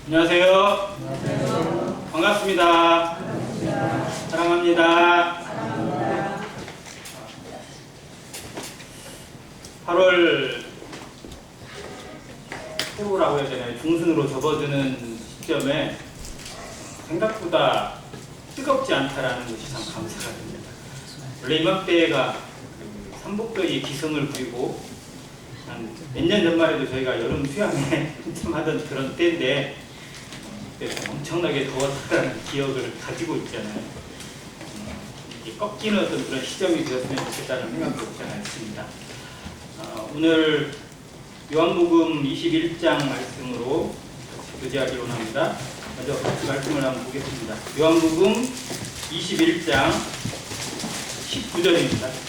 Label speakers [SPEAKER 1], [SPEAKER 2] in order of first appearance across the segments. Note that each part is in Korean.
[SPEAKER 1] 안녕하세요.
[SPEAKER 2] 안녕하세요.
[SPEAKER 1] 반갑습니다. 사랑합니다. 8월 초라고 해야 되나요? 중순으로 접어드는 시점에 생각보다 뜨겁지 않다라는 것이 참 감사가 됩니다. 원래 이맘때가 삼복더위 기승을 부리고 한 몇 년 전만 해도 저희가 여름 휴양에 한참 하던 그런 때인데 그때 엄청나게 더웠다는 기억을 가지고 있잖아요. 꺾이는 어떤 그런 시점이 되었으면 좋겠다는 생각도 없지 않아 있습니다. 오늘 요한복음 21장 말씀으로 교제하기로 합니다. 먼저 같이 말씀을 한번 보겠습니다. 요한복음 21장 19절입니다.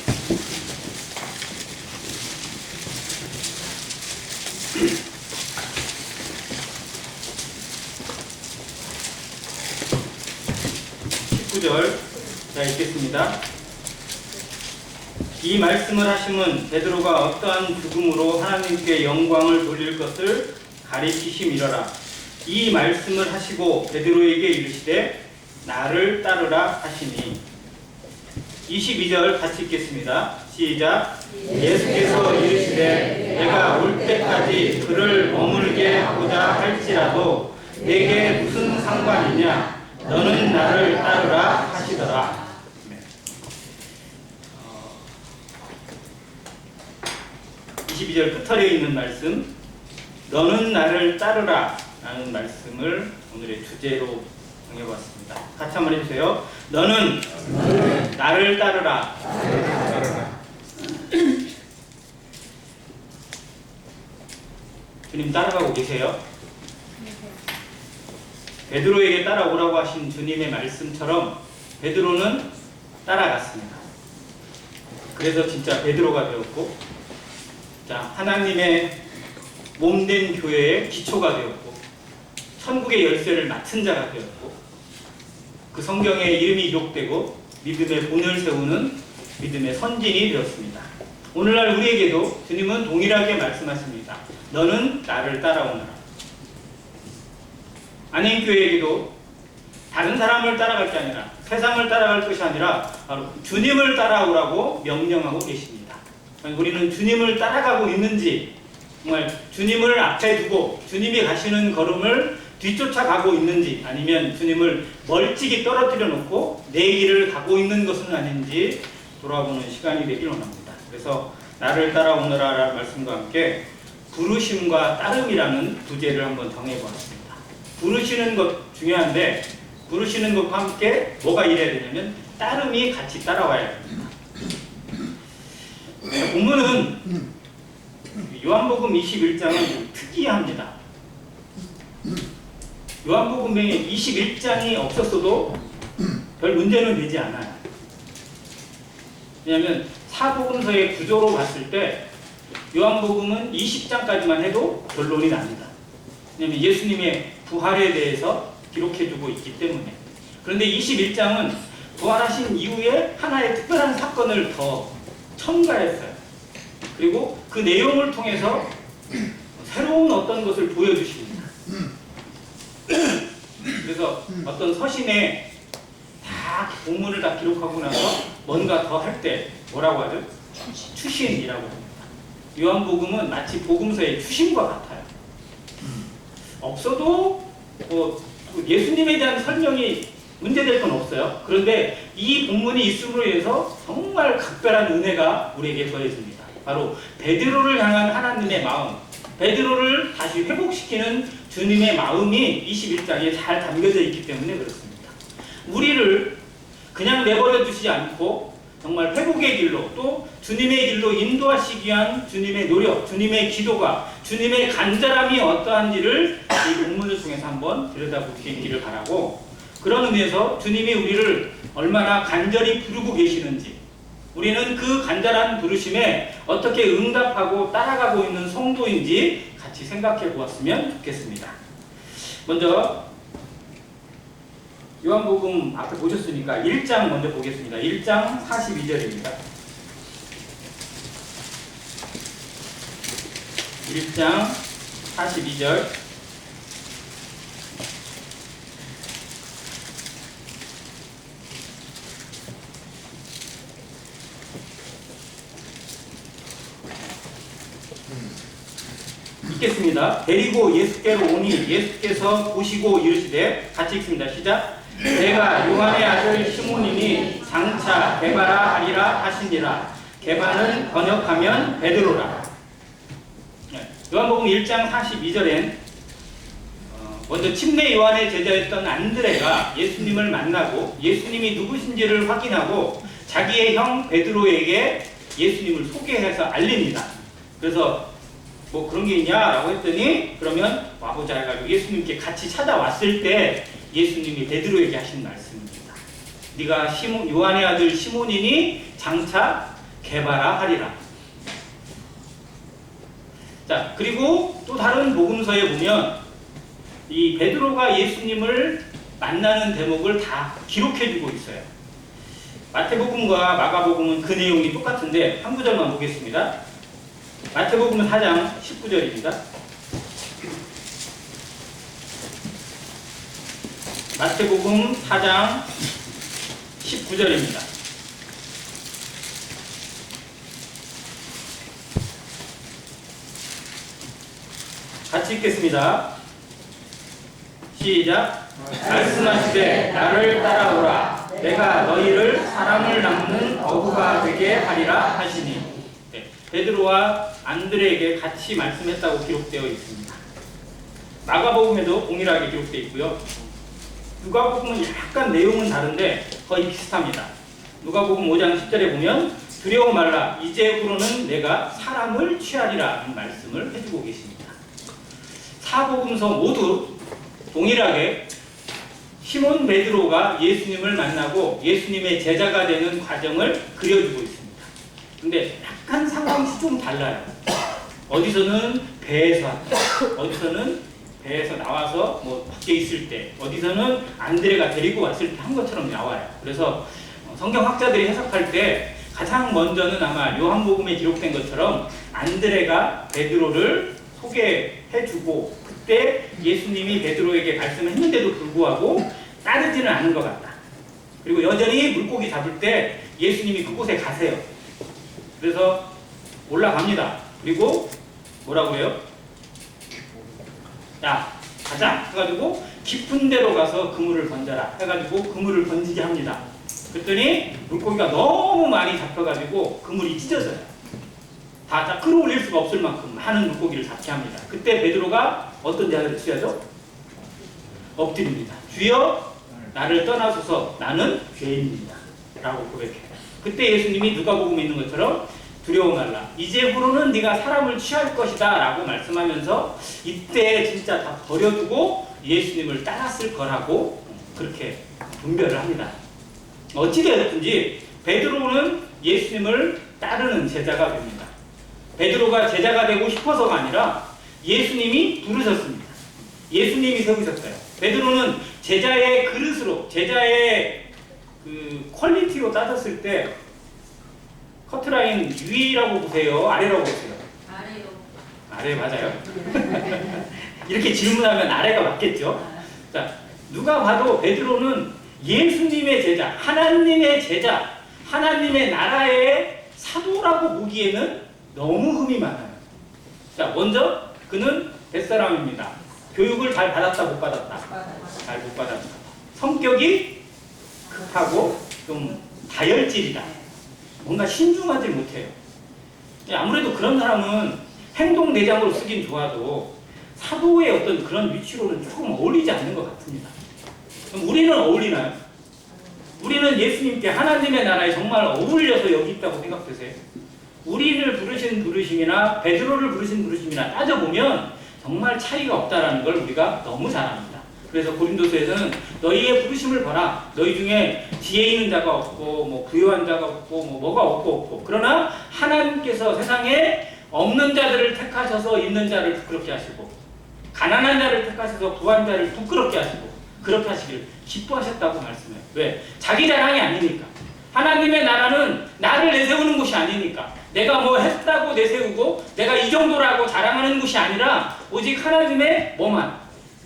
[SPEAKER 1] 자, 읽겠습니다. 이 말씀을 하심은 베드로가 어떠한 죽음으로 하나님께 영광을 돌릴 것을 가리키심이러라. 이 말씀을 하시고 베드로에게 이르시되 나를 따르라 하시니. 22절 같이 읽겠습니다. 시작. 예수께서 이르시되 내가 올 때까지 그를 머물게 하고자 할지라도 내게 무슨 상관이냐? 너는 나를 따르라 하시더라. 22절 끝털에 있는 말씀, 너는 나를 따르라 라는 말씀을 오늘의 주제로 정해봤습니다. 같이 한번 해주세요. 너는 나를 따르라. 주님 따라가고 계세요? 베드로에게 따라오라고 하신 주님의 말씀처럼 베드로는 따라갔습니다. 그래서 진짜 베드로가 되었고, 자, 하나님의 몸된 교회의 기초가 되었고, 천국의 열쇠를 맡은 자가 되었고, 그 성경에 이름이 기록되고 믿음의 본을 세우는 믿음의 선진이 되었습니다. 오늘날 우리에게도 주님은 동일하게 말씀하십니다. 너는 나를 따라오너라. 안행교회에게도 다른 사람을 따라갈 게 아니라, 세상을 따라갈 것이 아니라 바로 주님을 따라오라고 명령하고 계십니다. 우리는 주님을 따라가고 있는지, 정말 주님을 앞에 두고 주님이 가시는 걸음을 뒤쫓아가고 있는지, 아니면 주님을 멀찍이 떨어뜨려 놓고 내 길을 가고 있는 것은 아닌지 돌아보는 시간이 되길 원합니다. 그래서 나를 따라오너라 라는 말씀과 함께 부르심과 따름이라는 주제를 한번 정해보았습니다. 부르시는 것 중요한데, 부르시는 것과 함께 뭐가 이래야 되냐면 따름이 같이 따라와야 됩니다. 본문은 요한복음 21장은 특이합니다. 요한복음에 21장이 없었어도 별 문제는 되지 않아요. 왜냐하면 사복음서의 구조로 봤을 때 요한복음은 20장까지만 해도 결론이 납니다. 왜냐하면 예수님의 부활에 대해서 기록해주고 있기 때문에. 그런데 21장은 부활하신 이후에 하나의 특별한 사건을 더 첨가했어요. 그리고 그 내용을 통해서 새로운 어떤 것을 보여주십니다. 그래서 어떤 서신에 다 본문을 다 기록하고 나서 뭔가 더 할 때 뭐라고 하죠? 추신이라고 합니다. 요한복음은 마치 복음서의 추신과 같아요. 없어도 예수님에 대한 설명이 문제될 건 없어요. 그런데 이 본문이 있음으로 인해서 정말 각별한 은혜가 우리에게 더해집니다. 바로 베드로를 향한 하나님의 마음, 베드로를 다시 회복시키는 주님의 마음이 21장에 잘 담겨져 있기 때문에 그렇습니다. 우리를 그냥 내버려 두시지 않고 정말 회복의 길로, 또 주님의 길로 인도하시기 위한 주님의 노력, 주님의 기도가, 주님의 간절함이 어떠한지를 이 본문을 통해서 한번 들여다보시기를 바라고, 그런 의미에서 주님이 우리를 얼마나 간절히 부르고 계시는지, 우리는 그 간절한 부르심에 어떻게 응답하고 따라가고 있는 성도인지 같이 생각해 보았으면 좋겠습니다. 먼저 요한복음 앞에 보셨으니까 1장 먼저 보겠습니다. 1장 42절입니다. 1장 42절 읽겠습니다. 데리고 예수께로 오니 예수께서 보시고 이르시되, 같이 읽습니다. 시작. 내가 요한의 아들 시몬이니 장차 게바라 하리라 하시니라. 게바는 번역하면 베드로라. 요한복음 1장 42절엔 먼저 침례 요한의 제자였던 안드레가 예수님을 만나고 예수님이 누구신지를 확인하고 자기의 형 베드로에게 예수님을 소개해서 알립니다. 그래서 뭐 그런 게 있냐라고 했더니, 그러면 와보자 해가지고 예수님께 같이 찾아왔을 때 예수님이 베드로에게 하신 말씀입니다. 네가 요한의 아들 시몬이니 장차 게바라 하리라. 자, 그리고 또 다른 복음서에 보면 이 베드로가 예수님을 만나는 대목을 다 기록해주고 있어요. 마태복음과 마가복음은 그 내용이 똑같은데 한 구절만 보겠습니다. 마태복음은 4장 19절입니다. 마태복음 4장 19절입니다. 같이 읽겠습니다. 시작. 말씀하시되 나를 따라오라. 내가 너희를 사람을 낚는 어부가 되게 하리라 하시니. 네, 베드로와 안드레에게 같이 말씀했다고 기록되어 있습니다. 마가복음에도 동일하게 기록되어 있고요. 누가복음은 약간 내용은 다른데 거의 비슷합니다. 누가복음 5장 10절에 보면 두려워 말라. 이제부로는 내가 사람을 취하리라 하는 말씀을 해주고 계십니다. 사복음서 모두 동일하게 시몬 베드로가 예수님을 만나고 예수님의 제자가 되는 과정을 그려주고 있습니다. 근데 약간 상황이 좀 달라요. 어디서는 배에서 왔다, 어디서는 배에서 나와서 뭐 밖에 있을 때, 어디서는 안드레가 데리고 왔을 때 한 것처럼 나와요. 그래서 성경학자들이 해석할 때 가장 먼저는 아마 요한복음에 기록된 것처럼 안드레가 베드로를 소개해주고 그때 예수님이 베드로에게 말씀을 했는데도 불구하고 따르지는 않은 것 같다. 그리고 여전히 물고기 잡을 때 예수님이 그곳에 가세요. 그래서 올라갑니다. 그리고 뭐라고 해요? 야, 가자 해가지고 깊은 데로 가서 그물을 던져라 해가지고 그물을 던지게 합니다. 그랬더니 물고기가 너무 많이 잡혀가지고 그물이 찢어져요. 다 끌어올릴 수가 없을 만큼 많은 물고기를 잡게 합니다. 그때 베드로가 어떤 자세를 취하죠? 엎드립니다. 주여 나를 떠나소서 나는 죄인입니다 라고 고백해요. 그때 예수님이 누가복음에 있는 것처럼 두려워 말라. 이제부로는 네가 사람을 취할 것이다 라고 말씀하면서 이때 진짜 다 버려두고 예수님을 따랐을 거라고 그렇게 분별을 합니다. 어찌되었든지 베드로는 예수님을 따르는 제자가 됩니다. 베드로가 제자가 되고 싶어서가 아니라 예수님이 부르셨습니다. 예수님이 세우셨어요. 베드로는 제자의 그릇으로, 제자의 그 퀄리티로 따졌을 때 커트라인 위라고 보세요? 아래라고 보세요?
[SPEAKER 2] 아래요.
[SPEAKER 1] 아래 맞아요? 이렇게 질문하면 아래가 맞겠죠? 자, 누가 봐도 베드로는 예수님의 제자, 하나님의 제자, 하나님의 나라의 사도라고 보기에는 너무 흠이 많아요. 자, 먼저 그는 뱃사람입니다. 교육을 잘 받았다 못 받았다? 잘 못 받았다. 성격이 급하고 좀 다혈질이다. 뭔가 신중하지 못해요. 아무래도 그런 사람은 행동대장으로 쓰긴 좋아도 사도의 어떤 그런 위치로는 조금 어울리지 않는 것 같습니다. 그럼 우리는 어울리나요? 우리는 예수님께 하나님의 나라에 정말 어울려서 여기 있다고 생각되세요? 우리를 부르신 부르심이나 베드로를 부르신 부르심이나 따져보면 정말 차이가 없다는 걸 우리가 너무 잘 압니다. 그래서 고린도서에서는 너희의 부르심을 봐라. 너희 중에 지혜 있는 자가 없고 뭐 부유한 자가 없고 뭐가 없고 그러나 하나님께서 세상에 없는 자들을 택하셔서 있는 자를 부끄럽게 하시고 가난한 자를 택하셔서 부한 자를 부끄럽게 하시고 그렇게 하시기를 기뻐하셨다고 말씀해요. 왜? 자기 자랑이 아니니까. 하나님의 나라는 나를 내세우는 곳이 아니니까. 내가 뭐 했다고 내세우고 내가 이 정도라고 자랑하는 곳이 아니라 오직 하나님의 뭐만?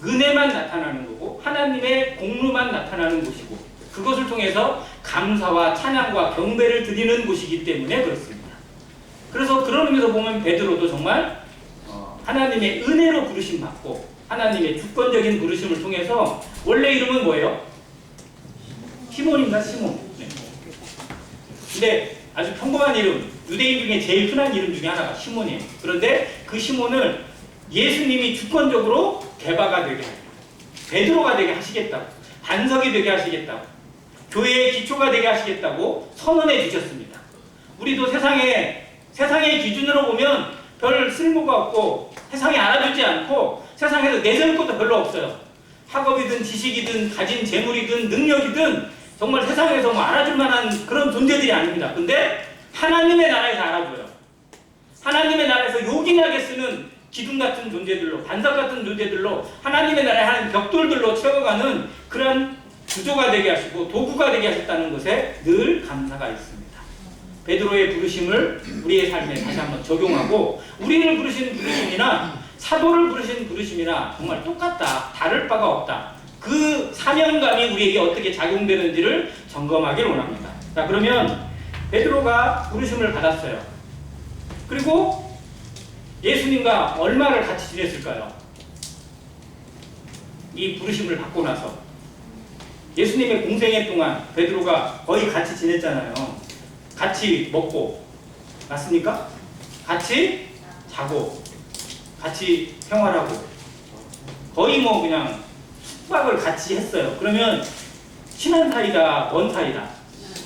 [SPEAKER 1] 은혜만 나타나는 거고 하나님의 공로만 나타나는 곳이고 그것을 통해서 감사와 찬양과 경배를 드리는 곳이기 때문에 그렇습니다. 그래서 그런 의미에서 보면 베드로도 정말 하나님의 은혜로 부르심 받고 하나님의 주권적인 부르심을 통해서 원래 이름은 뭐예요? 시몬인가? 시몬. 네. 근데 아주 평범한 이름, 유대인 중에 제일 흔한 이름 중에 하나가 시몬이에요. 그런데 그 시몬을 예수님이 주권적으로 개바가 되게 하고 베드로가 되게 하시겠다고, 반석이 되게 하시겠다고, 교회의 기초가 되게 하시겠다고 선언해 주셨습니다. 우리도 세상의 기준으로 보면 별 쓸모가 없고 세상에 알아주지 않고 세상에서 내세울 것도 별로 없어요. 학업이든 지식이든 가진 재물이든 능력이든 정말 세상에서 뭐 알아줄 만한 그런 존재들이 아닙니다. 근데 하나님의 나라에서 알아줘요. 하나님의 나라에서 요긴하게 쓰는 기둥 같은 존재들로, 반석 같은 존재들로, 하나님의 나라에 하는 벽돌들로 채워가는 그런 구조가 되게 하시고 도구가 되게 하셨다는 것에 늘 감사가 있습니다. 베드로의 부르심을 우리의 삶에 다시 한번 적용하고 우리를 부르신 부르심이나 사도를 부르신 부르심이나 정말 똑같다. 다를 바가 없다. 그 사명감이 우리에게 어떻게 작용되는지를 점검하길 원합니다. 자, 그러면 베드로가 부르심을 받았어요. 그리고 예수님과 얼마를 같이 지냈을까요? 이 부르심을 받고 나서 예수님의 공생애 동안 베드로가 거의 같이 지냈잖아요. 같이 먹고, 맞습니까? 같이 자고, 같이 생활하고, 거의 뭐 그냥 숙박을 같이 했어요. 그러면 친한 사이다, 먼 사이다?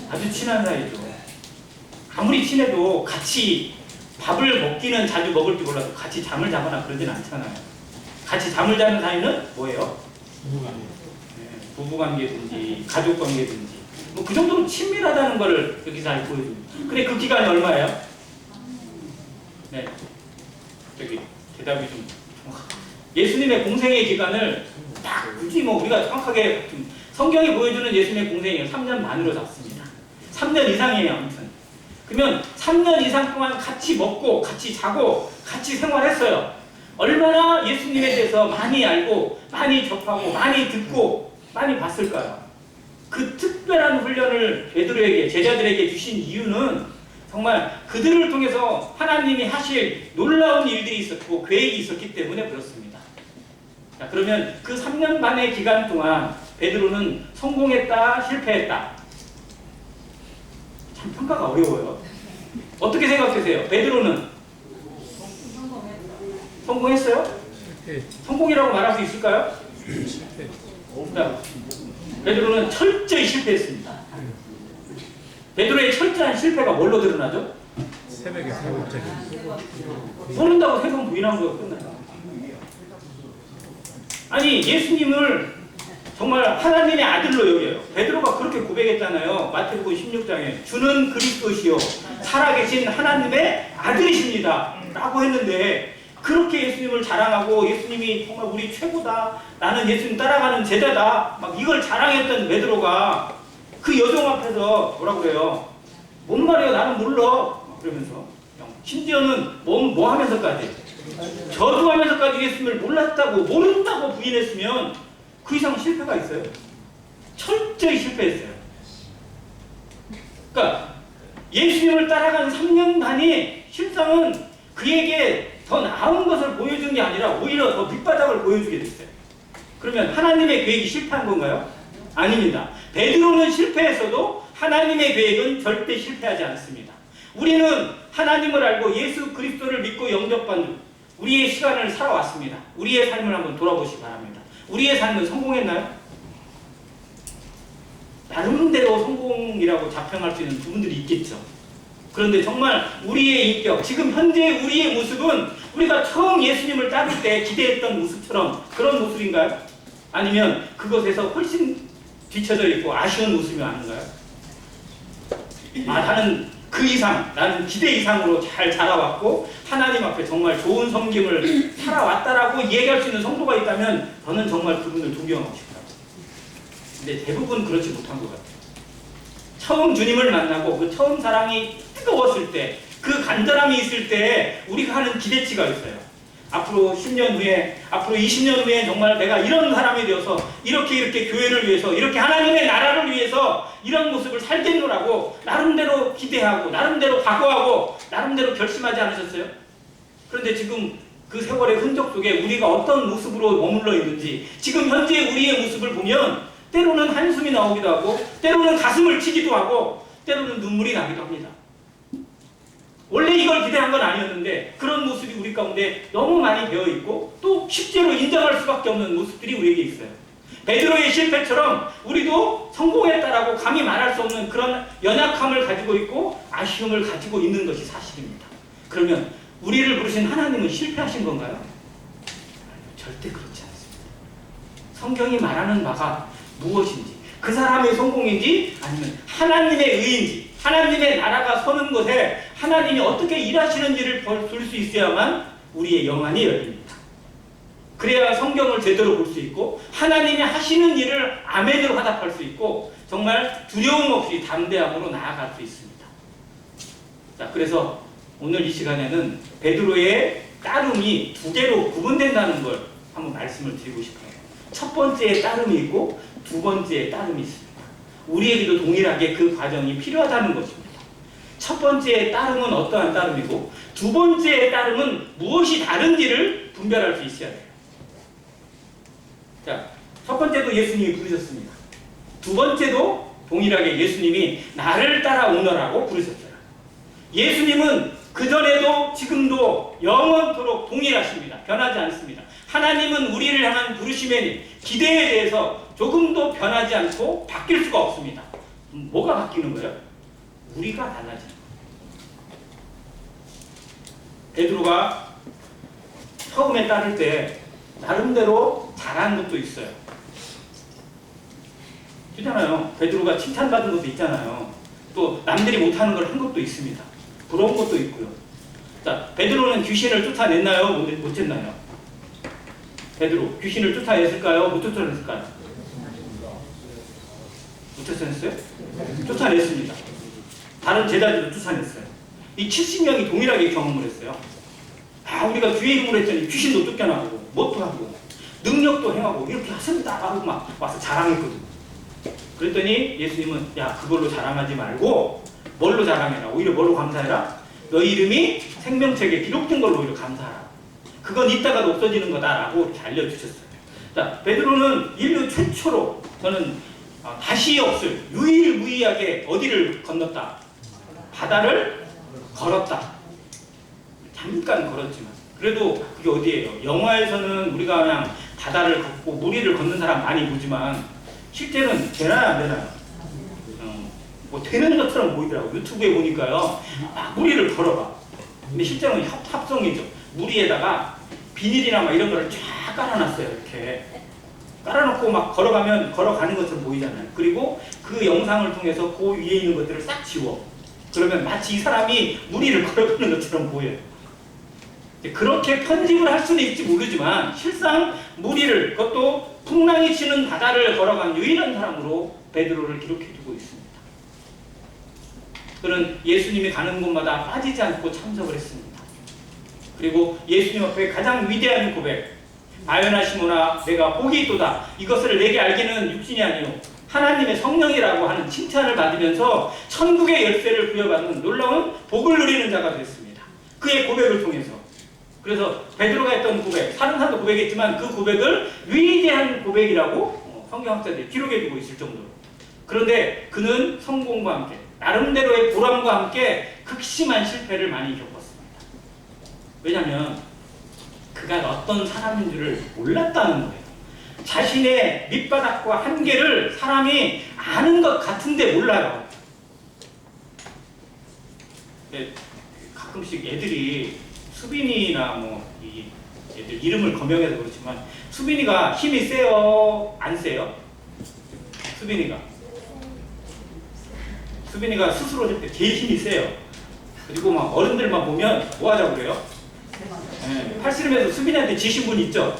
[SPEAKER 1] 아주 친한 사이죠. 아무리 친해도 같이 밥을 먹기는 자주 먹을지 몰라도 같이 잠을 자거나 그러진 않잖아요. 같이 잠을 자는 사이는 뭐예요? 부부관계든지 가족관계든지 뭐 그 정도로 친밀하다는 것을 여기서 잘 보여줍니다. 근데 그 기간이 얼마예요? 네, 저기 대답이 좀 예수님의 공생의 기간을 딱 굳이 뭐 우리가 정확하게 좀 성경이 보여주는 예수님의 공생이 3년 반으로 잡습니다. 3년 이상이에요. 아무튼 그러면 3년 이상 동안 같이 먹고 같이 자고 같이 생활했어요. 얼마나 예수님에 대해서 많이 알고 많이 접하고 많이 듣고 많이 봤을까요? 그 특별한 훈련을 베드로에게, 제자들에게 주신 이유는 정말 그들을 통해서 하나님이 하실 놀라운 일들이 있었고 계획이 있었기 때문에 그렇습니다. 자, 그러면 그 3년 반의 기간 동안 베드로는 성공했다, 실패했다? 참 평가가 어려워요. 어떻게 생각하세요? 베드로는 성공했어요? 성공이라고 말할 수 있을까요? 자, 베드로는 철저히 실패했습니다. 베드로의 철저한 실패가 뭘로 드러나죠?
[SPEAKER 2] 새벽에 사고짜리
[SPEAKER 1] 모른다고 세 번 부인한 거가 끝나요. 아니 예수님을 정말 하나님의 아들로 여겨요. 베드로가 그렇게 고백했잖아요. 마태복음 16장에 주는 그리스도시요 살아계신 하나님의 아들이십니다 라고 했는데 그렇게 예수님을 자랑하고 예수님이 정말 우리 최고다, 나는 예수님 따라가는 제자다, 막 이걸 자랑했던 베드로가 그 여종 앞에서 뭐라고 그래요? 뭔 말이에요? 나는 몰라. 그러면서 심지어는 뭐 하면서까지 저주하면서까지 예수님을 몰랐다고 모른다고 부인했으면 그 이상 실패가 있어요? 철저히 실패했어요. 그러니까 예수님을 따라간 3년 반이 실상은 그에게 더 나은 것을 보여준 게 아니라 오히려 더 밑바닥을 보여주게 됐어요. 그러면 하나님의 계획이 실패한 건가요? 아닙니다. 베드로는 실패했어도 하나님의 계획은 절대 실패하지 않습니다. 우리는 하나님을 알고 예수 그리스도를 믿고 영접받는 우리의 시간을 살아왔습니다. 우리의 삶을 한번 돌아보시기 바랍니다. 우리의 삶은 성공했나요? 나름대로 성공이라고 자평할 수 있는 부분들이 있겠죠. 그런데 정말 우리의 인격, 지금 현재 우리의 모습은 우리가 처음 예수님을 따를 때 기대했던 모습처럼 그런 모습인가요? 아니면 그것에서 훨씬 뒤쳐져 있고 아쉬운 모습이 아닌가요? 나는 그 이상, 나는 기대 이상으로 잘 자라왔고 하나님 앞에 정말 좋은 섬김을 살아왔다라고 얘기할 수 있는 성도가 있다면 저는 정말 그분을 존경하고 싶어요. 근데 대부분 그렇지 못한 것 같아요. 처음 주님을 만나고 그 처음 사랑이 뜨거웠을 때, 그 간절함이 있을 때 우리가 하는 기대치가 있어요. 앞으로 10년 후에, 앞으로 20년 후에 정말 내가 이런 사람이 되어서 이렇게 교회를 위해서, 이렇게 하나님의 나라를 위해서 이런 모습을 살겠노라고 나름대로 기대하고 나름대로 각오하고 나름대로 결심하지 않으셨어요? 그런데 지금 그 세월의 흔적 속에 우리가 어떤 모습으로 머물러 있는지, 지금 현재 우리의 모습을 보면 때로는 한숨이 나오기도 하고, 때로는 가슴을 치기도 하고, 때로는 눈물이 나기도 합니다. 원래 이걸 기대한 건 아니었는데 그런 모습이 우리 가운데 너무 많이 배어 있고, 또 실제로 인정할 수밖에 없는 모습들이 우리에게 있어요. 베드로의 실패처럼 우리도 성공했다라고 감히 말할 수 없는 그런 연약함을 가지고 있고 아쉬움을 가지고 있는 것이 사실입니다. 그러면 우리를 부르신 하나님은 실패하신 건가요? 절대 그렇지 않습니다. 성경이 말하는 바가 무엇인지, 그 사람의 성공인지 아니면 하나님의 의인지, 하나님의 나라가 서는 곳에 하나님이 어떻게 일하시는지를 볼 수 있어야만 우리의 영안이 열립니다. 그래야 성경을 제대로 볼 수 있고 하나님이 하시는 일을 아멘으로 화답할 수 있고 정말 두려움 없이 담대함으로 나아갈 수 있습니다. 자, 그래서 오늘 이 시간에는 베드로의 따름이 두 개로 구분된다는 걸 한번 말씀을 드리고 싶어요. 첫 번째에 따름이 있고 두 번째에 따름이 있습니다. 우리에게도 동일하게 그 과정이 필요하다는 것입니다. 첫 번째의 따름은 어떠한 따름이고 두 번째의 따름은 무엇이 다른지를 분별할 수 있어야 돼요. 자, 첫 번째도 예수님이 부르셨습니다. 두 번째도 동일하게 예수님이 나를 따라오너라고 부르셨어요. 예수님은 그전에도 지금도 영원토록 동일하십니다. 변하지 않습니다. 하나님은 우리를 향한 부르심의 기대에 대해서 조금도 변하지 않고 바뀔 수가 없습니다. 뭐가 바뀌는 거예요? 우리가 달라지는 거예요. 베드로가 처음에 따를 때 나름대로 잘한 것도 있어요. 그렇잖아요. 베드로가 칭찬받은 것도 있잖아요. 또 남들이 못하는 걸 한 것도 있습니다. 부러운 것도 있고요. 자, 베드로는 귀신을 쫓아냈나요? 못 쫓나요? 베드로 귀신을 쫓아냈을까요? 못 쫓아냈을까요? 못 쫓아냈어요? 쫓아냈습니다. 다른 제자들도 쫓아냈어요. 이 70명이 동일하게 경험을 했어요. 아, 우리가 주의 이름으로 했더니 귀신도 쫓겨나고 뭣도 하고 능력도 행하고 이렇게 하신다 하고 막 와서 자랑했거든요. 그랬더니 예수님은 야, 그걸로 자랑하지 말고 뭘로 자랑해라. 오히려 뭘로 감사해라. 너희 이름이 생명책에 기록된 걸로 오히려 감사하라. 그건 이따가도 없어지는 거다라고 이렇게 알려주셨어요. 자, 베드로는 인류 최초로 저는 다시 없을 유일무이하게 어디를 건넜다? 바다를 걸었다. 잠깐 걸었지만 그래도 그게 어디예요? 영화에서는 우리가 그냥 바다를 걷고 무리를 걷는 사람 많이 보지만 실제는 되나요 안 되나요? 뭐 되는 것처럼 보이더라고요. 유튜브에 보니까요. 막 무리를 걸어봐. 근데 실제로는 합성이죠. 무리에다가 비닐이나 막 이런 거를 쫙 깔아놨어요. 이렇게 깔아놓고 막 걸어가는 것처럼 보이잖아요. 그리고 그 영상을 통해서 그 위에 있는 것들을 싹 지워. 그러면 마치 이 사람이 무리를 걸어가는 것처럼 보여요. 그렇게 편집을 할 수는 있을지 모르지만 실상 무리를, 그것도 풍랑이 치는 바다를 걸어간 유일한 사람으로 베드로를 기록해두고 있습니다. 그는 예수님이 가는 곳마다 빠지지 않고 참석을 했습니다. 그리고 예수님 앞에 가장 위대한 고백, 아연아 시몬아 내가 복이 있도다. 이것을 내게 알기는 육신이 아니요 하나님의 성령이라고 하는 칭찬을 받으면서 천국의 열쇠를 부여받는 놀라운 복을 누리는 자가 됐습니다. 그의 고백을 통해서. 그래서 베드로가 했던 고백, 다른 사람도 고백했지만 그 고백을 위대한 고백이라고 성경학자들이 기록해두고 있을 정도로. 그런데 그는 성공과 함께 나름대로의 보람과 함께 극심한 실패를 많이 겪었습니다. 왜냐하면 그가 어떤 사람인 줄을 몰랐다는 거예요. 자신의 밑바닥과 한계를 사람이 아는 것 같은데 몰라요. 가끔씩 애들이 수빈이나 이 애들 이름을 거명해서 그렇지만 수빈이가 힘이 세요? 안 세요? 수빈이가 스스로 할 때 제일 힘이 세요. 그리고 막 어른들만 보면 뭐 하자고 그래요? 네, 팔씨름에서 수빈이한테 지신 분 있죠?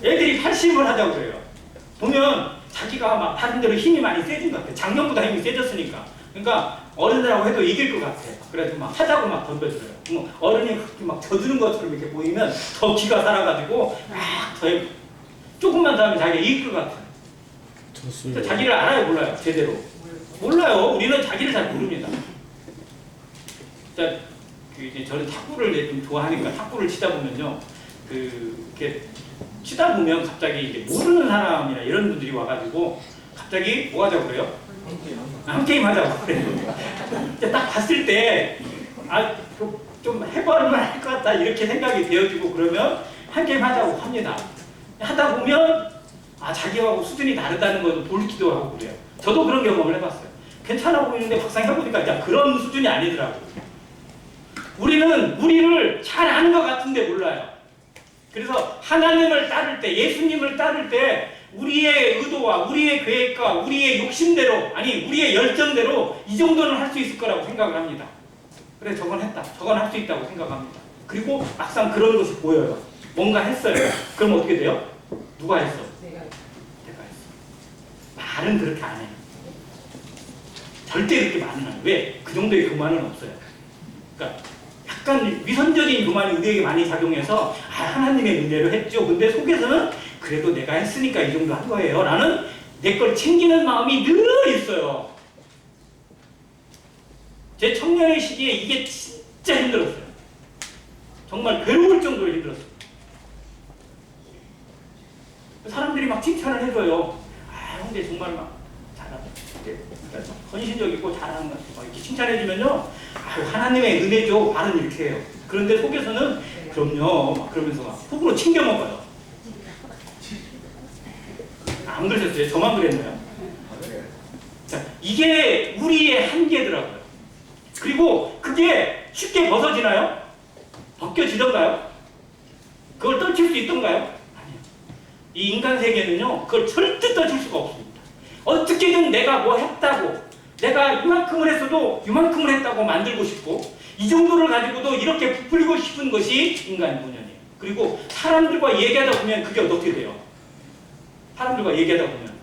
[SPEAKER 1] 애들이 팔씨름을 하자고 그래요. 보면 자기가 막 다른 데로 힘이 많이 세진 것 같아. 작년보다 힘이 세졌으니까. 그러니까 어른들하고 해도 이길 것 같아. 그래서 막 하자고 막 덤벼들어요. 어른이 그렇게 막 져주는 것처럼 이렇게 보이면 더 기가 살아가지고 막 더 조금만 더 하면 자기가 이길 것 같아. 자기를 알아요, 몰라요? 제대로 몰라요. 우리는 자기를 잘 모릅니다. 자, 이제 저는 탁구를 이제 좀 좋아하니까 탁구를 치다 보면요, 이렇게 치다 보면 갑자기 이제 모르는 사람이나 이런 분들이 와가지고 갑자기 뭐 하자고 그래요? 한 게임 하자고 그래요. 이제 딱 봤을 때 좀 해봐야만 할 것 같다 이렇게 생각이 되어지고 그러면 한 게임 하자고 합니다. 하다 보면 자기하고 수준이 다르다는 것도 볼기도 하고 그래요. 저도 그런 경험을 해봤어요. 괜찮아 보이는데 막상 해보니까 야, 그런 수준이 아니더라고요. 우리는 우리를 잘 아는 것 같은데 몰라요. 그래서 하나님을 따를 때, 예수님을 따를 때 우리의 의도와 우리의 계획과 우리의 욕심대로, 아니 우리의 열정대로 이 정도는 할 수 있을 거라고 생각을 합니다. 그래 저건 했다, 저건 할 수 있다고 생각합니다. 그리고 막상 그런 것이 보여요. 뭔가 했어요. 그럼 어떻게 돼요? 누가 했어? 내가 했어. 말은 그렇게 안 해요. 절대 그렇게 말은 안 해요. 왜? 그 정도의 교만은 없어요. 그러니까 약간 위선적인 교만이 우리에게 많이 작용해서 하나님의 은혜로 했죠. 근데 속에서는 그래도 내가 했으니까 이 정도 한 거예요. 라는 내 걸 챙기는 마음이 늘 있어요. 제 청년의 시기에 이게 진짜 힘들었어요. 정말 괴로울 정도로 힘들었어요. 사람들이 막 칭찬을 해줘요. 형제 정말 막 잘한다. 헌신적이고 잘하는 것 같아요. 이렇게 칭찬해주면요, 하나님의 은혜죠. 말은 이렇게 해요. 그런데 속에서는 그럼요, 막 그러면서 막 속으로 챙겨 먹어요. 안 그러셨어요? 저만 그랬나요? 자, 이게 우리의 한계더라고요. 그리고 그게 쉽게 벗어지나요? 벗겨지던가요? 그걸 떨칠 수 있던가요? 아니요. 이 인간 세계는요, 그걸 절대 떨칠 수가 없습니다. 어떻게든 내가 뭐 했다고, 내가 이만큼을 했어도 이만큼을 했다고 만들고 싶고, 이 정도를 가지고도 이렇게 부풀리고 싶은 것이 인간 본연이에요. 그리고 사람들과 얘기하다 보면 그게 어떻게 돼요? 사람들과 얘기하다 보면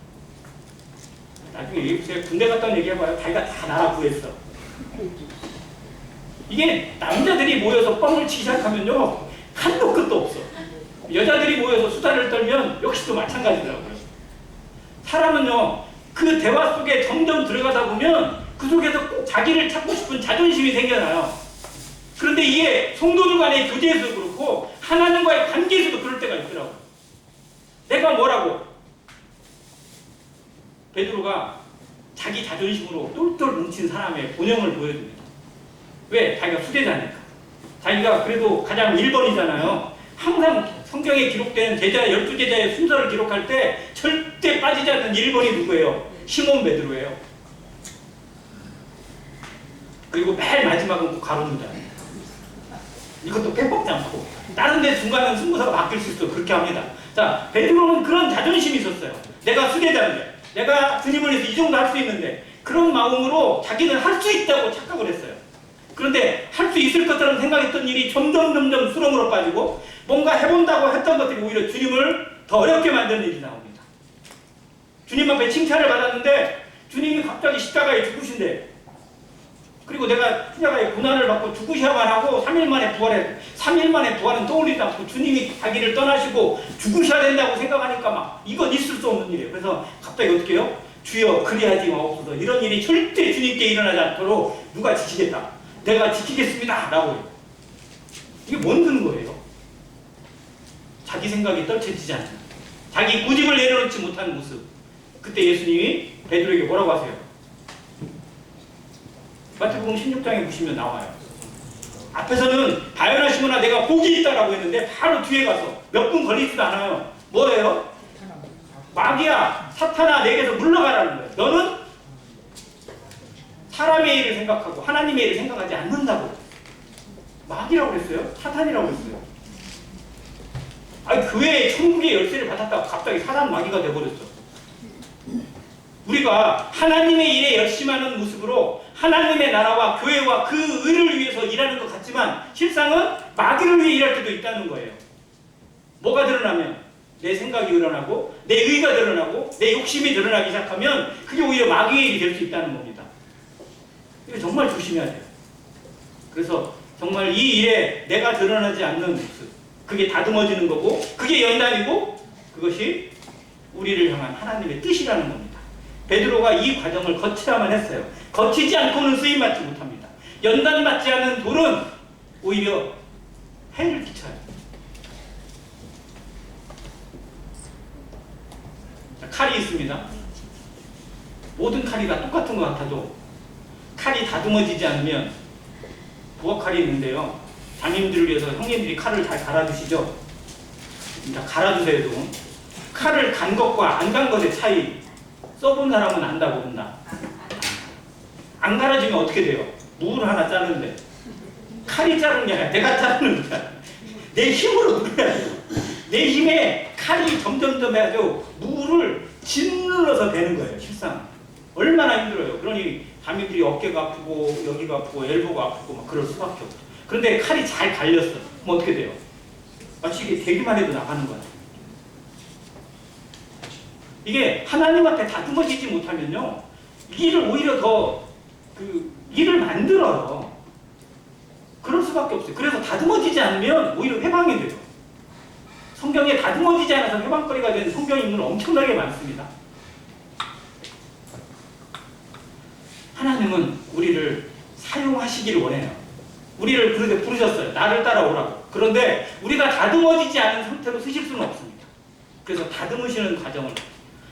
[SPEAKER 1] 나중에 얘기해보세요. 군대 갔다 온 얘기해봐요. 자기가 다 나라 구했어. 이게 남자들이 모여서 뻥을 치기 시작하면요, 한도 끝도 없어. 여자들이 모여서 수다를 떨면 역시 또 마찬가지더라고요. 사람은요, 그 대화 속에 점점 들어가다 보면 그 속에서 꼭 자기를 찾고 싶은 자존심이 생겨나요. 그런데 이게 성도들 간의 교제에서도 그렇고 하나님과의 관계에서도 그럴 때가 있더라고요. 내가 뭐라고? 베드로가 자기 자존심으로 똘똘 뭉친 사람의 본영을 보여줍니다. 왜? 자기가 수제자니까. 자기가 그래도 가장 1번이잖아요. 항상 성경에 기록된 제자 12제자의 순서를 기록할 때 절대 빠지지 않는 1번이 누구예요? 시몬 베드로예요. 그리고 맨 마지막은 꼭 가룟유다. 이것도 빼먹지 않고 다른 데 중간은 승부사가 바뀔 수 있어. 그렇게 합니다. 자, 베드로는 그런 자존심이 있었어요. 내가 수제자인데, 내가 주님을 위해서 이 정도 할 수 있는데, 그런 마음으로 자기는 할 수 있다고 착각을 했어요. 그런데 할 수 있을 것처럼 생각했던 일이 점점 수렁으로 빠지고 뭔가 해본다고 했던 것들이 오히려 주님을 더 어렵게 만드는 일이 나옵니다. 주님 앞에 칭찬을 받았는데 주님이 갑자기 십자가에 죽으신대. 그리고 내가 십자가에 고난을 받고 죽으셔야만 하고 3일 만에 부활해. 3일 만에 부활은 떠올리지 않고 주님이 자기를 떠나시고 죽으셔야 된다고 생각하니까 막 이건 있을 수 없는 일이에요. 그래서 갑자기 어떻게 해요? 주여 그리하지 마옵소서. 이런 일이 절대 주님께 일어나지 않도록 누가 지키겠다. 내가 지키겠습니다. 라고 해요. 이게 뭔 거예요? 자기 생각이 떨쳐지지 않는, 자기 고집을 내려놓지 못하는 모습. 그때 예수님이 베드로에게 뭐라고 하세요? 마태복음 16장에 보시면 나와요. 앞에서는 바요나 시몬아 내가 복이 있다라고 했는데 바로 뒤에 가서 몇 분 걸리지도 않아요. 뭐예요? 마귀야 사탄아 내게서 물러가라는 거예요. 너는 사람의 일을 생각하고 하나님의 일을 생각하지 않는다고. 마귀라고 그랬어요? 사탄이라고 그랬어요? 아니 교회에 천국의 열쇠를 받았다가 갑자기 사람 마귀가 돼버렸어. 우리가 하나님의 일에 열심하는 모습으로 하나님의 나라와 교회와 그 의를 위해서 일하는 것 같지만 실상은 마귀를 위해 일할 때도 있다는 거예요. 뭐가 드러나면? 내 생각이 드러나고 내 의가 드러나고 내 욕심이 드러나기 시작하면 그게 오히려 마귀의 일이 될 수 있다는 겁니다. 이거 정말 조심해야 돼요. 그래서 정말 이 일에 내가 드러나지 않는 모습, 그게 다듬어지는 거고 그게 연단이고 그것이 우리를 향한 하나님의 뜻이라는 겁니다. 베드로가 이 과정을 거쳐야만 했어요. 거치지 않고는 쓰임받지 못합니다. 연단받지 않은 돌은 오히려 해를 끼쳐요. 자, 칼이 있습니다. 모든 칼이 다 똑같은 것 같아도 칼이 다듬어지지 않으면 부엌칼이 있는데요. 장님들을 위해서 형님들이 칼을 잘 갈아주시죠. 자, 갈아주세요. 좀. 칼을 간 것과 안 간 것의 차이 써본 사람은 안다고 본다. 안 갈아주면 어떻게 돼요? 무를 하나 자르는데 칼이 자르는 게 아니라 내가 자르는 거야. 내 힘으로 눌러야 돼요. 내 힘에 칼이 점점점 해가지고 무를 짓눌러서 베는 거예요. 실상 얼마나 힘들어요. 그러니 담임들이 어깨가 아프고 여기가 아프고 엘보가 아프고 막 그럴 수밖에 없죠. 그런데 칼이 잘 갈렸어. 그럼 어떻게 돼요? 마치 이게 대기만 해도 나가는 거야. 이게 하나님 앞에 다듬어지지 못하면요, 일을 오히려 더 일을 만들어요. 그럴 수밖에 없어요. 그래서 다듬어지지 않으면 오히려 회방이 돼요. 성경에 다듬어지지 않아서 회방거리가 되는 성경 인물 엄청나게 많습니다. 하나님은 우리를 사용하시기를 원해요. 우리를 그렇게 부르셨어요. 나를 따라오라고. 그런데 우리가 다듬어지지 않은 상태로 쓰실 수는 없습니다. 그래서 다듬으시는 과정을,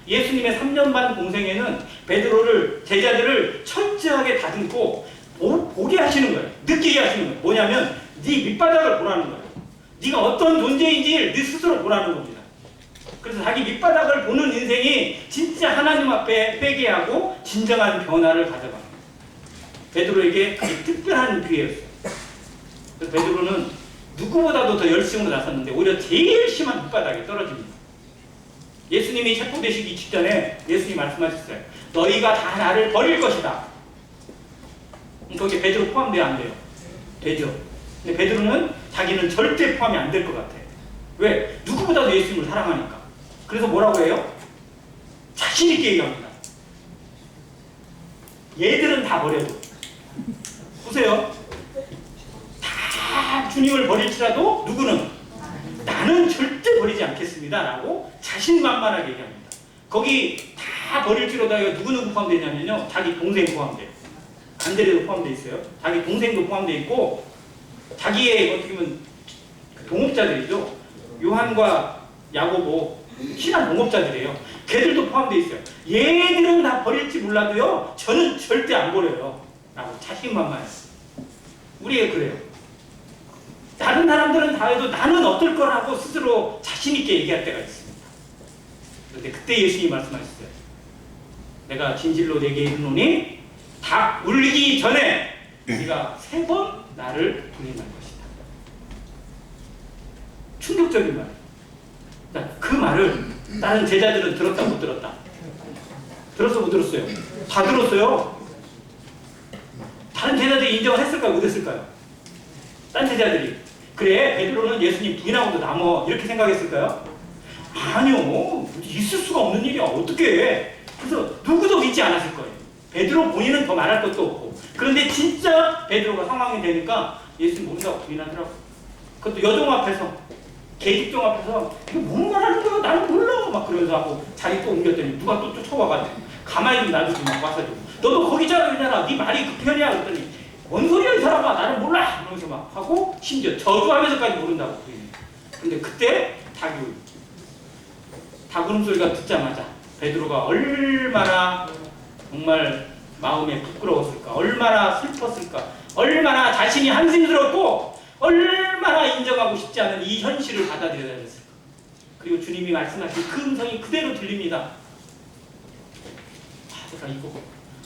[SPEAKER 1] 예수님의 3년 반 공생에는 베드로를, 제자들을 철저하게 다듬고 보게 하시는 거예요. 느끼게 하시는 거예요. 뭐냐면 네 밑바닥을 보라는 거예요. 네가 어떤 존재인지 네 스스로 보라는 겁니다. 그래서 자기 밑바닥을 보는 인생이 진짜 하나님 앞에 회개하고 진정한 변화를 가져갑니다. 베드로에게 아주 특별한 기회였어요. 그래서 베드로는 누구보다도 더 열심으로 나섰는데 오히려 제일 심한 밑바닥에 떨어집니다. 예수님이 체포되시기 직전에 예수님이 말씀하셨어요. 너희가 다 나를 버릴 것이다. 거기에 베드로 포함돼야 안 돼요? 되죠. 근데 베드로는 자기는 절대 포함이 안 될 것 같아. 왜? 누구보다도 예수님을 사랑하니까. 그래서 뭐라고 해요? 자신 있게 얘기합니다. 얘들은 다 버려도. 보세요. 다 주님을 버릴지라도 누구는? 나는 절대 버리지 않겠습니다. 라고 자신만만하게 얘기합니다. 거기 다 버릴지로다 누구 포함되냐면요. 자기 동생 포함돼요. 안드레도 포함되어 있어요. 자기 동생도 포함되어 있고 자기의 어떻게 보면 동업자들이죠. 요한과 야고보 친한 동업자들이에요. 걔들도 포함되어 있어요. 얘들은 다 버릴지 몰라도요. 저는 절대 안 버려요. 라고 자신만만해요. 우리가 그래요. 다른 사람들은 다 해도 나는 어떨 거라고 스스로 자신있게 얘기할 때가 있습니다. 그런데 그때 예수님이 말씀하셨어요. 내가 진실로 내게 이르노니 닭 울기 전에 네가 3번 나를 부인할 것이다. 충격적인 말. 그 말을 다른 제자들은 들었다 못 들었다? 들었어 못 들었어요? 다 들었어요. 다른 제자들이 인정을 했을까요 못 했을까요? 딴 제자들이 그래 베드로는 예수님 부인하고도 남어 이렇게 생각했을까요? 아니요. 있을 수가 없는 일이야. 어떻게 해? 그래서 누구도 믿지 않았을 거예요. 베드로 본인은 더 말할 것도 없고. 그런데 진짜 베드로가 상황이 되니까 예수님 모른다고 부인하더라고. 그것도 여종 앞에서, 계집종 앞에서 이거 뭔 말하는 거야? 나는 몰라. 막 그러면서 하고 자리 또 옮겼더니 누가 또 쫓아와가지고 가만히 좀 놔두지 막 와서도 너도 거기 자르잖아. 네 말이 그 편이야. 그랬더니 뭔 소리야 이 사람아. 나는 몰라. 이러면서 막 하고 심지어 저주하면서까지 모른다고 부인해. 근데 그때 닭 울음소리가 듣자마자 베드로가 얼마나 정말 마음에 부끄러웠을까, 얼마나 슬펐을까, 얼마나 자신이 한심스럽고 얼마나 인정하고 싶지 않은 이 현실을 받아들여야 했을까. 그리고 주님이 말씀하신 그 음성이 그대로 들립니다.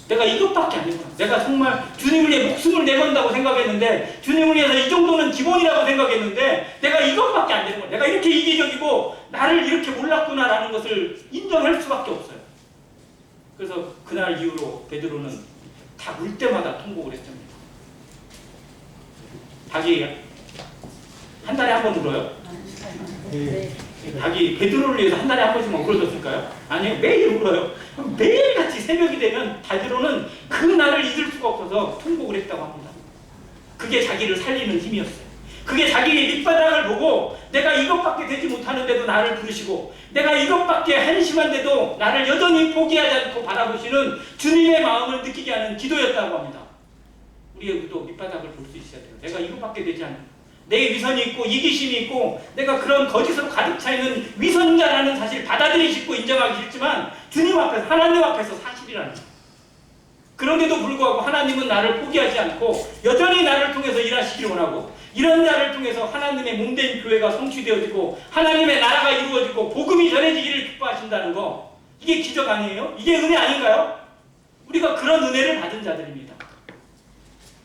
[SPEAKER 1] 내가 이것밖에 아니구나. 내가 정말 주님을 위해 목숨을 내건다고 생각했는데, 주님을 위해서 이 정도는 기본이라고 생각했는데 내가 이것밖에 안 되는 거야. 내가 이렇게 이기적이고 나를 이렇게 몰랐구나라는 것을 인정할 수밖에 없어요. 그래서 그날 이후로 베드로는 닭 울 때마다 통곡을 했습니다. 닭이 한 달에 한 번 울어요? 네. 닭이 베드로를 위해서 한 달에 한 번씩만 울어줬을까요? 아니요. 매일 울어요. 매일같이 새벽이 되면 베드로는 그 날을 잊을 수가 없어서 통곡을 했다고 합니다. 그게 자기를 살리는 힘이었어요. 그게 자기의 밑바닥을 보고 내가 이것밖에 되지 못하는데도 나를 부르시고 내가 이것밖에 한심한데도 나를 여전히 포기하지 않고 바라보시는 주님의 마음을 느끼게 하는 기도였다고 합니다. 우리의 의도 밑바닥을 볼 수 있어야 돼요. 내가 이것밖에 되지 않아. 내 위선이 있고 이기심이 있고 내가 그런 거짓으로 가득 차 있는 위선자라는 사실을 받아들이기 싫고 인정하기 싫지만 주님 앞에서 하나님 앞에서 사실이라는 거예요. 그런데도 불구하고 하나님은 나를 포기하지 않고 여전히 나를 통해서 일하시기를 원하고 이런 자를 통해서 하나님의 몸된 교회가 성취되어지고 하나님의 나라가 이루어지고 복음이 전해지기를 기뻐하신다는 거, 이게 기적 아니에요? 이게 은혜 아닌가요? 우리가 그런 은혜를 받은 자들입니다.